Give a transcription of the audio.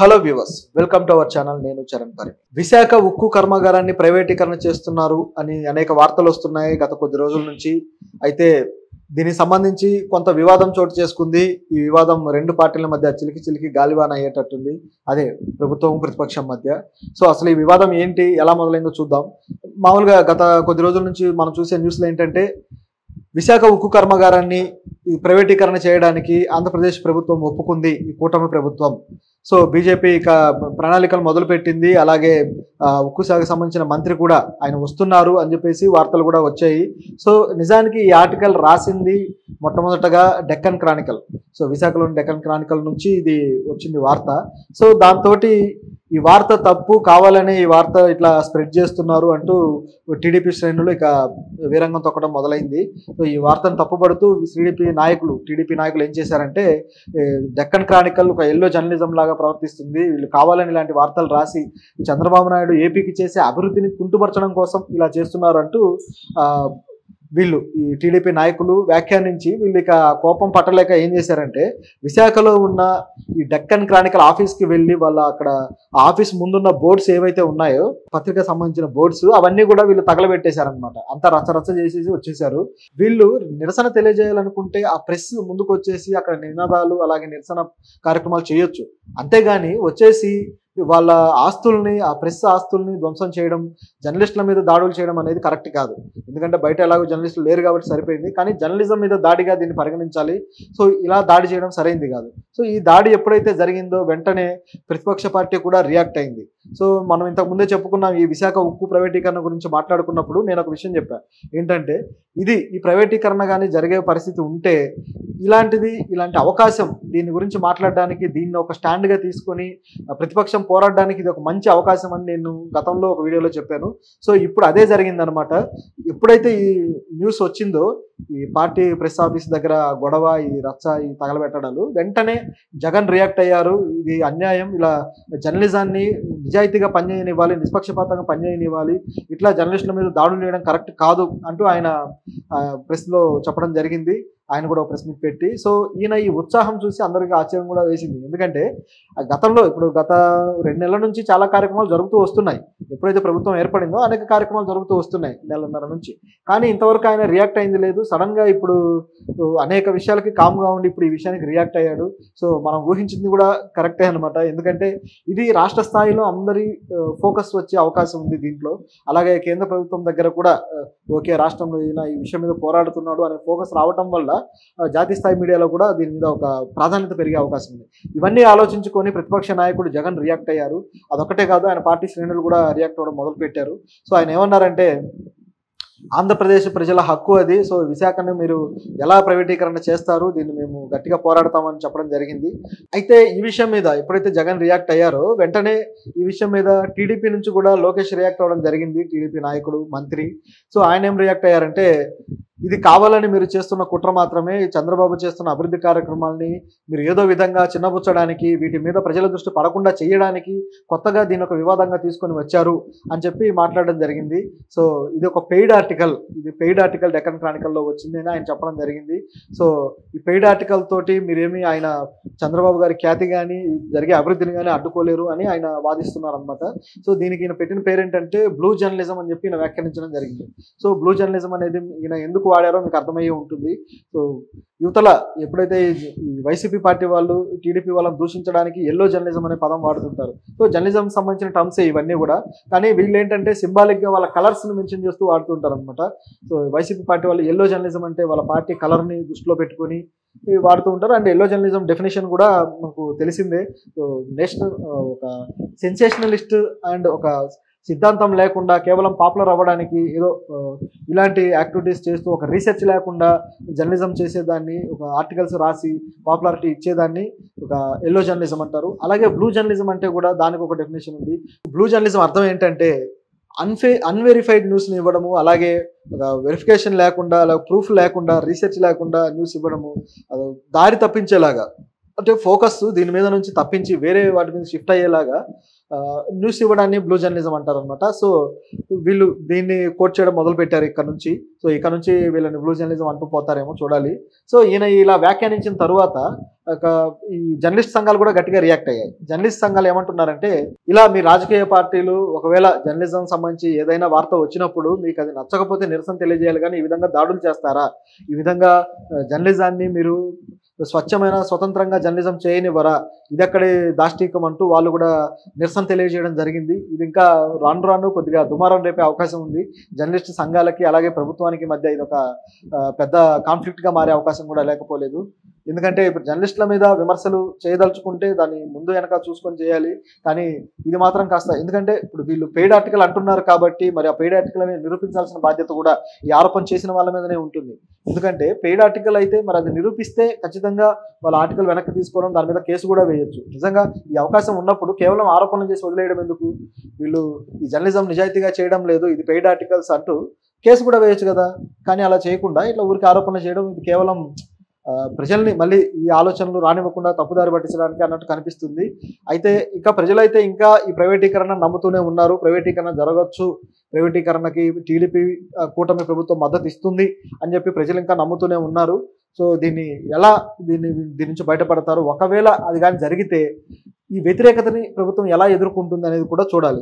Hello viewers, welcome to our channel. నేను చరణ్ పరి. విశాఖ ఉక్కు కర్మాగారాన్ని ప్రైవేటీకరణ చేస్తున్నారు అని అనేక వార్తలు వస్తున్నాయి గత కొద్ది రోజుల నుంచి. అయితే దీనికి సంబంధించి కొంత వివాదం చోటు చేసుకుంది. ఈ వివాదం రెండు పార్టీల మధ్య చిలికి గాలివాన అయ్యేటట్టుంది. అదే ప్రభుత్వం ప్రతిపక్షం మధ్య. సో అసలు ఈ వివాదం ఏంటి, ఎలా మొదలైందో చూద్దాం. మామూలుగా గత కొద్ది రోజుల నుంచి మనం చూసే న్యూస్లు ఏంటంటే, విశాఖ ఉక్కు కర్మాగారాన్ని ప్రైవేటీకరణ చేయడానికి ఆంధ్రప్రదేశ్ ప్రభుత్వం ఒప్పుకుంది, ఈ కూటమి ప్రభుత్వం. సో బీజేపీ ఇక ప్రణాళికలు మొదలుపెట్టింది. అలాగే ఉక్కు శాఖకు సంబంధించిన మంత్రి కూడా ఆయన వస్తున్నారు అని చెప్పేసి వార్తలు కూడా వచ్చాయి. సో నిజానికి ఈ ఆర్టికల్ రాసింది మొట్టమొదటగా డెక్కన్ క్రానికల్. సో విశాఖలోని డెక్కన్ క్రానికల్ నుంచి ఇది వచ్చింది వార్త. సో దాంతో ఈ వార్త తప్పు, కావాలని ఈ వార్త ఇట్లా స్ప్రెడ్ చేస్తున్నారు అంటూ టీడీపీ శ్రేణులు ఇక వీరంగం తొక్కడం మొదలైంది. సో ఈ వార్తను తప్పుపడుతూ టీడీపీ నాయకులు ఏం చేశారంటే, డెక్కన్ క్రానికల్ ఒక ఎల్లో జర్నలిజం లాగా ప్రవర్తిస్తుంది, వీళ్ళు కావాలని ఇలాంటి వార్తలు రాసి చంద్రబాబు నాయుడు ఏపీకి చేసే అభివృద్ధిని కుంటుపరచడం కోసం ఇలా చేస్తున్నారు అంటూ వీళ్ళు ఈ టీడీపీ నాయకులు వ్యాఖ్యానించి, వీళ్ళు ఇక కోపం పట్టలేక ఏం చేశారంటే, విశాఖలో ఉన్న ఈ డెక్కన్ క్రానికల్ ఆఫీస్కి వెళ్ళి వాళ్ళ అక్కడ ఆఫీస్ ముందున్న బోర్డ్స్ ఏవైతే ఉన్నాయో, పత్రికకు సంబంధించిన బోర్డ్స్, అవన్నీ కూడా వీళ్ళు తగలబెట్టేశారనమాట. అంతా రచ్చరచ్చ చేసేసి వచ్చేసారు. వీళ్ళు నిరసన తెలియజేయాలనుకుంటే ఆ ప్రెస్ ముందుకు వచ్చేసి అక్కడ నినాదాలు అలాగే నిరసన కార్యక్రమాలు చేయొచ్చు. అంతేగాని వచ్చేసి వాళ్ళ ఆస్తుల్ని, ఆ ప్రెస్ ఆస్తుల్ని ధ్వంసం చేయడం, జర్నలిస్టుల మీద దాడులు చేయడం అనేది కరెక్ట్ కాదు. ఎందుకంటే బయట ఎలాగో జర్నలిస్టులు లేరు కాబట్టి సరిపోయింది, కానీ జర్నలిజం మీద దాడిగా దీన్ని పరిగణించాలి. సో ఇలా దాడి చేయడం సరైంది కాదు. సో ఈ దాడి ఎప్పుడైతే జరిగిందో వెంటనే ప్రతిపక్ష పార్టీ కూడా రియాక్ట్ అయింది. సో మనం ఇంతకు ముందే చెప్పుకున్నాం, ఈ విశాఖ ఉక్కు ప్రైవేటీకరణ గురించి మాట్లాడుకున్నప్పుడు నేను ఒక విషయం చెప్పాను. ఏంటంటే, ఈ ప్రైవేటీకరణ కానీ జరిగే పరిస్థితి ఉంటే ఇలాంటి అవకాశం, దీని గురించి మాట్లాడడానికి, దీన్ని ఒక స్టాండ్గా తీసుకొని ప్రతిపక్షం పోరాడడానికి ఇది ఒక మంచి అవకాశం అని నేను గతంలో ఒక వీడియోలో చెప్పాను. సో ఇప్పుడు అదే జరిగిందనమాట. ఎప్పుడైతే ఈ న్యూస్ వచ్చిందో, ఈ పార్టీ ప్రెస్ ఆఫీస్ దగ్గర గొడవ, ఈ రచ్చ, ఈ తగలబెట్టడాలు, వెంటనే జగన్ రియాక్ట్ అయ్యారు. ఇది అన్యాయం, ఇలా జర్నలిజాన్ని నిజాయితీగా పనిచేయనివ్వాలి, నిష్పక్షపాతంగా పనిచేయనివ్వాలి, ఇట్లా జర్నలిస్టుల మీద దాడులు చేయడం కరెక్ట్ కాదు అంటూ ఆయన ప్రెస్లో చెప్పడం జరిగింది. ఆయన కూడా ఒక ప్రెస్ మీట్ పెట్టి. సో ఈయన ఈ ఉత్సాహం చూసి అందరికీ ఆశ్చర్యం కూడా వేసింది. ఎందుకంటే గతంలో, ఇప్పుడు గత 2 నెలల నుంచి చాలా కార్యక్రమాలు జరుగుతూ వస్తున్నాయి. ఎప్పుడైతే ప్రభుత్వం ఏర్పడిందో అనేక కార్యక్రమాలు జరుగుతూ వస్తున్నాయి, 1.5 నెలల నుంచి. కానీ ఇంతవరకు ఆయన రియాక్ట్ అయింది లేదు. సడన్గా ఇప్పుడు అనేక విషయాలకి కామ్గా ఉండి ఇప్పుడు ఈ విషయానికి రియాక్ట్ అయ్యాడు. సో మనం ఊహించింది కూడా కరెక్టే అనమాట. ఎందుకంటే ఇది రాష్ట్ర స్థాయిలో అందరి ఫోకస్ వచ్చే అవకాశం ఉంది దీంట్లో. అలాగే కేంద్ర ప్రభుత్వం దగ్గర కూడా ఓకే, రాష్ట్రంలో ఈయన ఈ విషయం మీద పోరాడుతున్నాడు అనే ఫోకస్ రావటం వల్ల జాతీయ స్థాయి మీడియాలో కూడా దీని మీద ఒక ప్రాధాన్యత పెరిగే అవకాశం ఉంది. ఇవన్నీ ఆలోచించుకొని ప్రతిపక్ష నాయకుడు జగన్ రియాక్ట్ అయ్యారు. అదొకటే కాదు, ఆయన పార్టీ శ్రేణులు కూడా రియాక్ట్ అవ్వడం మొదలుపెట్టారు. సో ఆయన ఏమన్నారంటే, ఆంధ్రప్రదేశ్ ప్రజల హక్కు అది. సో విశాఖని మీరు ఎలా ప్రైవేటీకరణ చేస్తారు, దీన్ని మేము గట్టిగా పోరాడతామని చెప్పడం జరిగింది. అయితే ఈ విషయం మీద ఎప్పుడైతే జగన్ రియాక్ట్ అయ్యారో, వెంటనే ఈ విషయం మీద టీడీపీ నుంచి కూడా లోకేష్ రియాక్ట్ అవ్వడం జరిగింది, టీడీపీ నాయకుడు, మంత్రి. సో ఆయన ఏం రియాక్ట్ అయ్యారంటే, ఇది కావాలని మీరు చేస్తున్న కుట్ర మాత్రమే, చంద్రబాబు చేస్తున్న అభివృద్ధి కార్యక్రమాలని మీరు ఏదో విధంగా చిన్నబుచ్చడానికి, వీటి మీద ప్రజల దృష్టి పడకుండా చేయడానికి కొత్తగా దీని ఒక వివాదంగా తీసుకొని వచ్చారు అని చెప్పి మాట్లాడడం జరిగింది. సో ఇది ఒక పెయిడ్ ఆర్టికల్ డెక్కన్ క్రానికల్లో వచ్చింది అని ఆయన చెప్పడం జరిగింది. సో ఈ పెయిడ్ ఆర్టికల్ తోటి మీరేమి ఆయన చంద్రబాబు గారి ఖ్యాతి కానీ జరిగే అభివృద్ధిని కానీ అడ్డుకోలేరు అని ఆయన వాదిస్తున్నారు అనమాట. సో దీనికి ఈయన పెట్టిన పేరు ఏంటంటే బ్లూ జర్నలిజం అని చెప్పి ఈయన వ్యాఖ్యానించడం జరిగింది. సో బ్లూ జర్నలిజం అనేది ఈయన ఎందుకు వాడారో మీకు అర్థమయ్యే ఉంటుంది. సో యువతల ఎప్పుడైతే ఈ వైసీపీ పార్టీ వాళ్ళు టీడీపీ వాళ్ళని దూషించడానికి ఎల్లో జర్నలిజం అనే పదం వాడుతుంటారు. సో జర్నలిజం సంబంధించిన టర్మ్సే ఇవన్నీ కూడా. కానీ వీళ్ళు ఏంటంటే సింబాలిక్గా వాళ్ళ కలర్స్ని మెన్షన్ చేస్తూ వాడుతుంటారు అనమాట. సో వైసీపీ పార్టీ వాళ్ళు ఎల్లో జర్నలిజం అంటే వాళ్ళ పార్టీ కలర్ని దృష్టిలో పెట్టుకొని వాడుతూ ఉంటారు. అండ్ ఎల్లో జర్నలిజం డెఫినేషన్ కూడా మనకు తెలిసిందే. సో ఒక సెన్సేషనలిస్ట్ అండ్ ఒక సిద్ధాంతం లేకుండా కేవలం పాపులర్ అవ్వడానికి ఏదో ఇలాంటి యాక్టివిటీస్ చేస్తూ, ఒక రీసెర్చ్ లేకుండా జర్నలిజం చేసేదాన్ని, ఒక ఆర్టికల్స్ రాసి పాపులారిటీ ఇచ్చేదాన్ని ఒక ఎల్లో జర్నలిజం అంటారు. అలాగే బ్లూ జర్నలిజం అంటే కూడా దానికి ఒక డెఫినేషన్ ఉంది. బ్లూ జర్నలిజం అర్థం ఏంటంటే, అన్వెరిఫైడ్ న్యూస్ని ఇవ్వడము, అలాగే వెరిఫికేషన్ లేకుండా, ప్రూఫ్ లేకుండా, రీసెర్చ్ లేకుండా న్యూస్ ఇవ్వడము, దారి తప్పించేలాగా, అంటే ఫోకస్ దీని మీద నుంచి తప్పించి వేరే వాటి మీద షిఫ్ట్ అయ్యేలాగా న్యూస్ ఇవ్వడాన్ని బ్లూ జర్నలిజం అంటారు అనమాట. సో వీళ్ళు దీన్ని కోట్ చేయడం మొదలుపెట్టారు ఇక్కడ నుంచి. సో ఇక్కడ నుంచి వీళ్ళని బ్లూ జర్నలిజం అంటూ పోతారేమో చూడాలి. సో ఈయన ఇలా వ్యాఖ్యానించిన తర్వాత ఒక ఈ జర్నలిస్ట్ సంఘాలు కూడా గట్టిగా రియాక్ట్ అయ్యాయి. జర్నలిస్ట్ సంఘాలు ఏమంటున్నారంటే, ఇలా మీ రాజకీయ పార్టీలు ఒకవేళ జర్నలిజం సంబంధించి ఏదైనా వార్త వచ్చినప్పుడు మీకు అది నచ్చకపోతే నిరసన తెలియజేయాలి కానీ ఈ విధంగా దాడులు చేస్తారా? ఈ విధంగా జర్నలిజాన్ని మీరు స్వచ్ఛమైన స్వతంత్రంగా జర్నలిజం చేయనివ్వరా? ఇదక్కడే దాష్టీకం అంటూ వాళ్ళు కూడా నిరసన తెలియజేయడం జరిగింది. ఇది ఇంకా రాను రాను కొద్దిగా దుమారం రేపే అవకాశం ఉంది. జర్నలిస్ట్ సంఘాలకి అలాగే ప్రభుత్వానికి మధ్య ఇదొక పెద్ద కాన్ఫ్లిక్ట్‌గా మారే అవకాశం కూడా లేకపోలేదు. ఎందుకంటే ఇప్పుడు జర్నలిస్టుల మీద విమర్శలు చేయదలుచుకుంటే దాన్ని ముందు వెనక చూసుకొని చేయాలి. కానీ ఇది మాత్రం కాస్త, ఎందుకంటే ఇప్పుడు వీళ్ళు పెయిడ్ ఆర్టికల్ అంటున్నారు కాబట్టి మరి ఆ పెయిడ్ ఆర్టికల్ అని నిరూపించాల్సిన బాధ్యత కూడా ఈ ఆరోపణ చేసిన వాళ్ళ మీదనే ఉంటుంది. ఎందుకంటే పెయిడ్ ఆర్టికల్ అయితే మరి అది నిరూపిస్తే ఖచ్చితంగా వాళ్ళ ఆర్టికల్ వెనక్కి తీసుకోవడం, దాని మీద కేసు కూడా వేయొచ్చు. నిజంగా ఈ అవకాశం ఉన్నప్పుడు కేవలం ఆరోపణలు చేసి వదిలేయడం ఎందుకు? వీళ్ళు ఈ జర్నలిజం నిజాయితీగా చేయడం లేదు, ఇది పెయిడ్ ఆర్టికల్స్ అంటూ కేసు కూడా వేయొచ్చు కదా. కానీ అలా చేయకుండా ఇట్లా ఊరికి ఆరోపణలు చేయడం, ఇది కేవలం ప్రజల్ని మళ్ళీ ఈ ఆలోచనలు రానివ్వకుండా తప్పుదారి పట్టించడానికి అన్నట్టు కనిపిస్తుంది. అయితే ఇంకా ప్రజలైతే ఇంకా ఈ ప్రైవేటీకరణ నమ్ముతూనే ఉన్నారు. ప్రైవేటీకరణ జరగచ్చు, ప్రైవేటీకరణకి టీడీపీ కూటమి ప్రభుత్వం మద్దతు ఇస్తుంది అని చెప్పి ప్రజలు ఇంకా నమ్ముతూనే ఉన్నారు. సో దీని నుంచి బయటపడతారు? ఒకవేళ అది కానీ జరిగితే ఈ వ్యతిరేకతని ప్రభుత్వం ఎలా ఎదుర్కొంటుంది అనేది కూడా చూడాలి.